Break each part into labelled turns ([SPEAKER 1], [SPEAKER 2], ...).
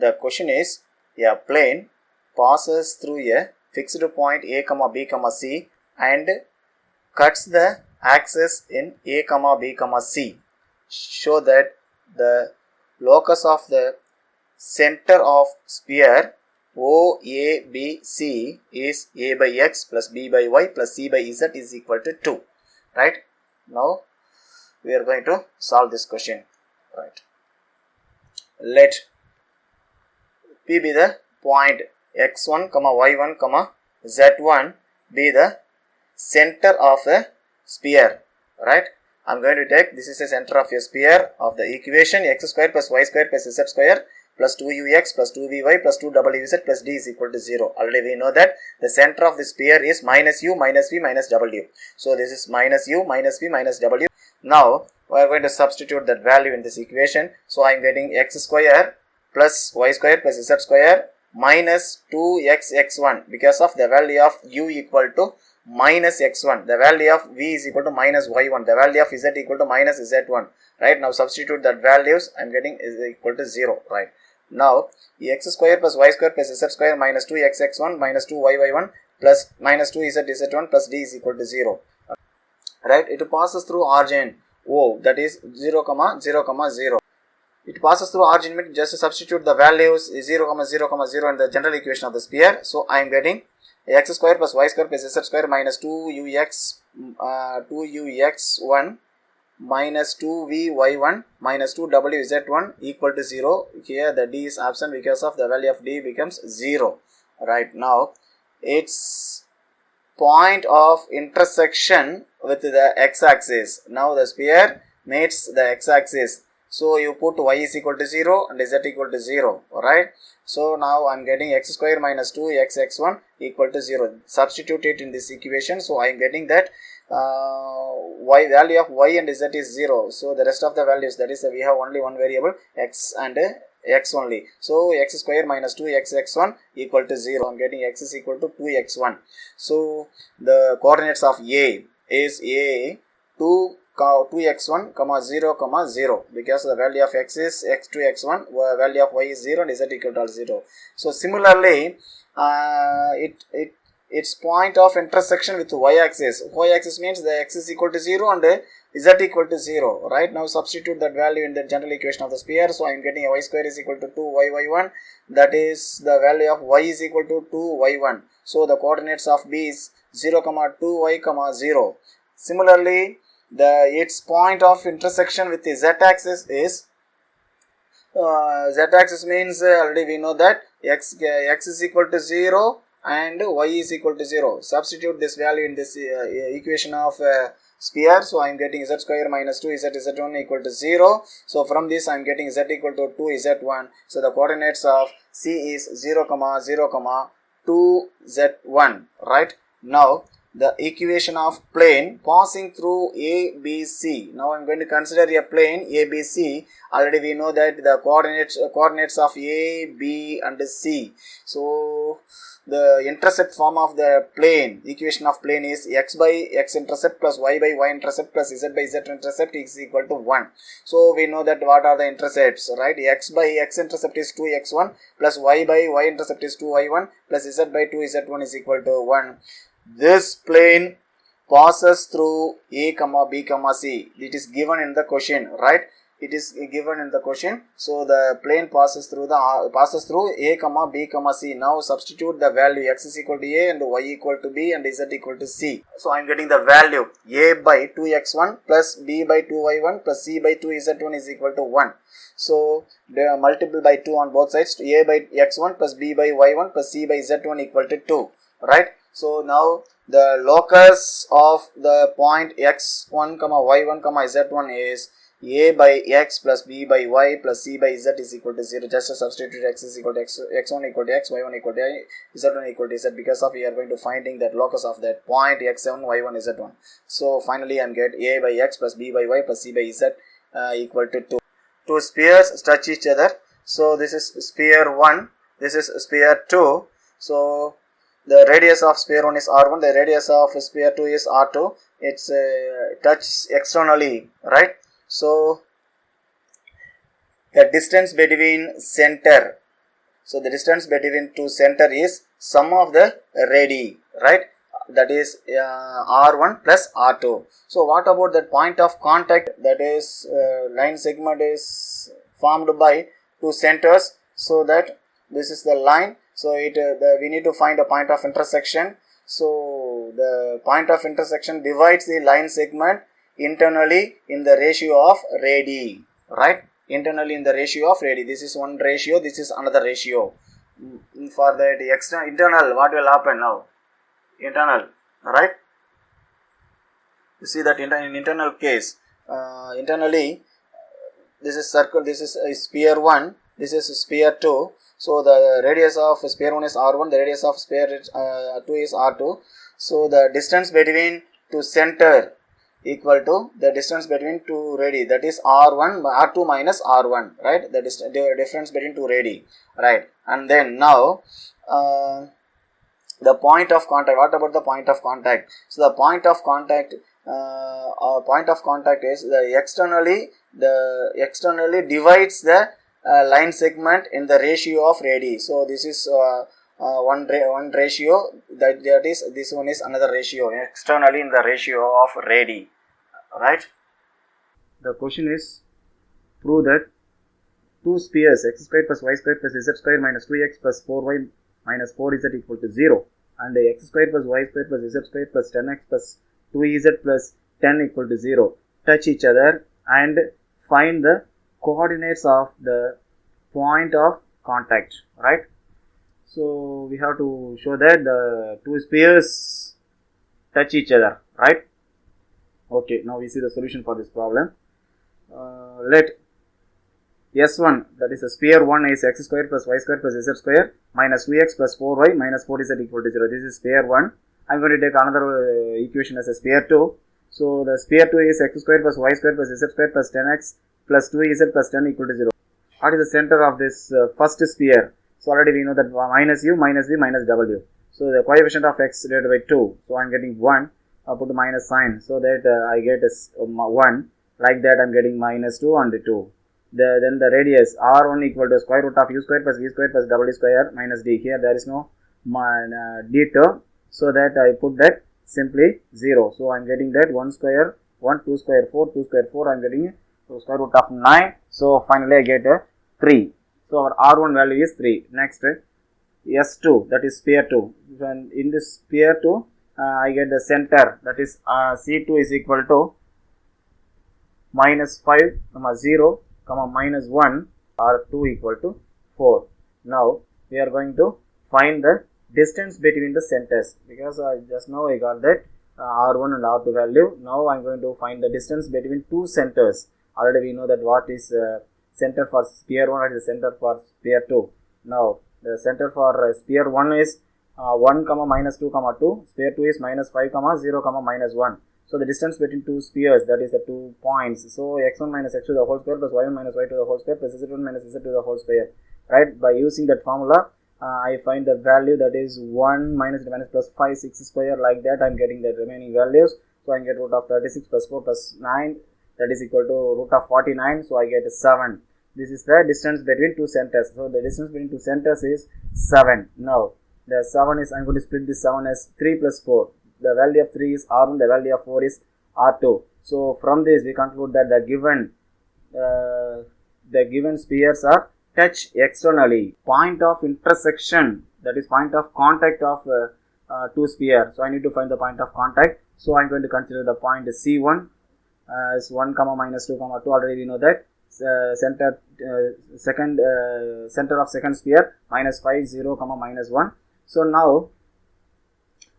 [SPEAKER 1] the question is, a plane passes through a fixed point a, b, c and cuts the axis in a, b, c. Show that the locus of the center of sphere OABC is a by x plus b by y plus c by z is equal to 2. Right? Now we are going to solve this question. Right? Let P be the point x1, y1, z1 be the center of a sphere. Right? I am going to take, this is the center of a sphere of the equation x square plus y square plus z square plus 2ux plus 2vy plus 2wz plus d is equal to 0. Already we know that the center of the sphere is minus u minus v minus w. So this is minus u minus v minus w. Now we are going to substitute that value in this equation. So I am getting x square plus y square plus z square minus 2xx1 because of the value of u equal to minus x1, the value of v is equal to minus y1, the value of z equal to minus z1. Right? Now substitute that values, I am getting is equal to 0. Right? Now x square plus y square plus z square minus 2xx1 minus 2yy1 plus minus 2zz1 plus d is equal to 0. Right? It passes through origin O, that is 0, 0, 0. It passes through origin, just substitute the values 0, 0, 0 in the general equation of the sphere. So I am getting x square plus y square plus z square minus 2ux1 minus 2vy1 minus 2wz1 equal to 0. Here the d is absent because of the value of d becomes 0. Right? Now its point of intersection with the x-axis. Now the sphere meets the x-axis. So you put y is equal to 0 and z equal to 0. Alright. So now I am getting x square minus 2xx1 equal to 0. Substitute it in this equation. So I am getting that y value of y and z is 0. So the rest of the values, that is we have only one variable x and x only. So x square minus 2xx1 equal to 0. I am getting x is equal to 2x1. So the coordinates of A is A 2x1, 0, 0 because the value of x is x2, x1, value of y is 0 and z equal to 0. So similarly, its point of intersection with y-axis. Y-axis means the x is equal to 0 and z equal to 0. Right? Now substitute that value in the general equation of the sphere. So I am getting y square is equal to 2yy1. That is the value of y is equal to 2y1. So the coordinates of B is 0, 2y, 0. Similarly, its point of intersection with the z-axis is z-axis means already we know that x is equal to 0 and y is equal to 0. Substitute this value in this equation of sphere. So I am getting z square minus 2zz1 equal to 0. So from this I am getting z equal to 2z1. So the coordinates of C is 0, 0, 2z1. Right? Now the equation of plane passing through ABC. Now I am going to consider a plane ABC. Already we know that the coordinates of A, B and C. So the intercept form of the plane, equation of plane is x by x intercept plus y by y intercept plus z by z intercept is equal to 1. So we know that what are the intercepts, right? X by x intercept is 2x1 plus y by y intercept is 2y1 plus z by 2z1 is equal to 1. This plane passes through A, B, C. It is given in the question, right? It is given in the question. So the plane passes through A, B, C. Now substitute the value x is equal to A and y equal to B and z equal to C. So I am getting the value A by 2x1 plus B by 2y1 plus C by 2z1 is equal to 1. So they multiple by 2 on both sides. A by x1 plus B by y1 plus C by z1 equal to 2. Right? So now the locus of the point x1, y1, z1 is A by x plus B by y plus C by z is equal to 0. Just to substitute x is equal to x1 equal to x, y1 equal to y, z1 equal to z, because of we are going to finding that locus of that point x1, y1, z1. So finally I am get A by x plus B by y plus C by z equal to 2. Two spheres touch each other. So this is sphere 1, this is sphere 2. So the radius of sphere 1 is r1, the radius of sphere 2 is r2. It's touch externally, right? So the distance between center So the distance between two center is sum of the radii, right? That is R1 plus R2. So what about that point of contact, that is line segment is formed by two centers, so that this is the line. So we need to find a point of intersection. So the point of intersection divides the line segment internally in the ratio of radii, right? Internally in the ratio of radii. This is one ratio, this is another ratio. For that external, internal, what will happen now? Internal, right? You see that in internal case, internally this is circle, this is sphere 1, this is sphere 2. So the radius of sphere 1 is R1, the radius of sphere 2 is R2. So the distance between two center equal to the distance between two radii, that is R1 R2 minus R1, right? That is the difference between two radii, right? And then now the point of contact. What about the point of contact? So the point of contact is the externally divides the line segment in the ratio of radii. So this is one ratio, that is, this one is another ratio, externally in the ratio of radii, right? The question is, prove that two spheres x square plus y square plus z square minus 2x plus 4y minus 4z equal to 0, and x square plus y square plus z square plus 10x plus 2z plus 10 equal to 0 touch each other, and find the coordinates of the point of contact, right? So we have to show that the two spheres touch each other, right? Okay, now we see the solution for this problem. Let S1, that is a sphere 1, is x square plus y square plus z square minus 2x plus 4y minus 4z equal to 0. This is sphere 1. I am going to take another equation as a sphere 2. So the sphere 2 is x square plus y square plus z square plus 10x plus 2z plus 10 equal to 0. What is the center of this first sphere? So already we know that minus u minus v minus w. So the coefficient of x divided by 2. So I am getting 1. I put the minus sign, so that I get 1. Like that I am getting minus 2 and 2. Then the radius R1 equal to square root of u square plus v square plus w square minus d. Here there is no d term, so that I put that simply 0. So I am getting that 1 square 1, 2 square 4, 2 square 4. I am getting square root of 9. So finally I get 3. So our R1 value is 3. Next S2, that is sphere 2. When in this sphere 2 I get the center, that is C2 is equal to minus 5, 0, minus 1, or 2 equal to 4. Now we are going to find the distance between the centers, because just now I got that R1 and R2 value. Now I am going to find the distance between two centers. Already we know that what is center for sphere 1 and the center for sphere 2. Now the center for sphere 1 is 1, minus 2, 2. Sphere 2 is minus 5, 0, minus 1. So the distance between two spheres, that is the 2 points. So x1 minus x2 to the whole square plus y1 minus y2 to the whole square plus z1 minus z2 to the whole square. Right? By using that formula, I find the value, that is 1 minus plus 5, 6 square. Like that I am getting the remaining values. So I get root of 36 plus 4 plus 9, that is equal to root of 49. So I get 7. This is the distance between two centers. So the distance between two centers is 7. Now the 7 is, I am going to split this 7 as 3 plus 4. The value of 3 is R1, the value of 4 is R2. So from this we conclude that the given spheres are touch externally. Point of intersection, that is point of contact of two spheres. So I need to find the point of contact. So I am going to consider the point C1 as 1, minus 2, 2. Already we know that center of second sphere minus 5, 0, minus 1. So now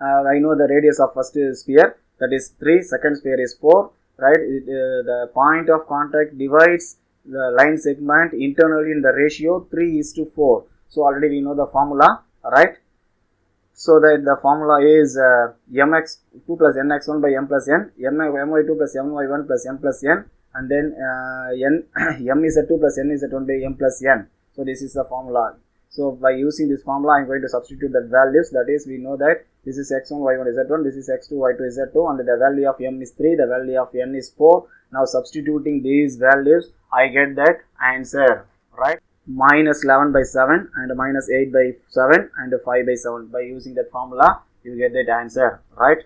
[SPEAKER 1] I know the radius of first sphere, that is 3, second sphere is 4, right? The point of contact divides the line segment internally in the ratio 3:4. So already we know the formula, right? So that the formula is mx2 plus nx1 by m plus n, my2 plus my1 plus m plus n, and then m is a 2 plus n is a 1 by m plus n. So this is the formula. So by using this formula, I am going to substitute the values. That is, we know that this is x1, y1, z1, this is x2, y2, z2, and the value of m is 3, the value of n is 4. Now substituting these values, I get that answer, right? minus 11 by 7 and minus 8 by 7 and 5 by 7. By using that formula, you get that answer, right?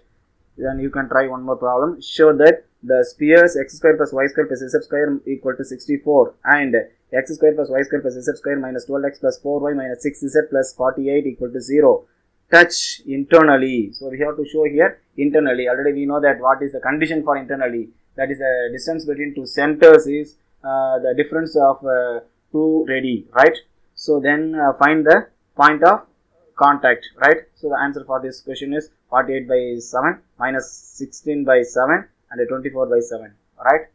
[SPEAKER 1] Then you can try one more problem. Show that the spheres x square plus y square plus z square equal to 64 and x square plus y square plus z square minus 12x plus 4y minus 6z plus 48 equal to 0 touch internally. So we have to show here internally. Already we know that what is the condition for internally. That is the distance between two centers is the difference of 2 radii, right? So then find the point of contact, right? So the answer for this question is 48 by 7 minus 16 by 7 and 24 by 7, right?